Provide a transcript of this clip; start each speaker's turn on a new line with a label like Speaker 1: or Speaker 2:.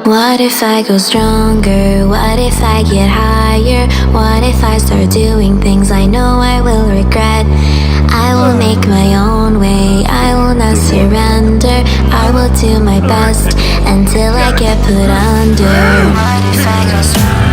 Speaker 1: What if I go stronger? What if I get higher? What if I start doing things I know I will regret? I will make my own way, I will not surrender. I will do my best until I get put under. What if I go stronger?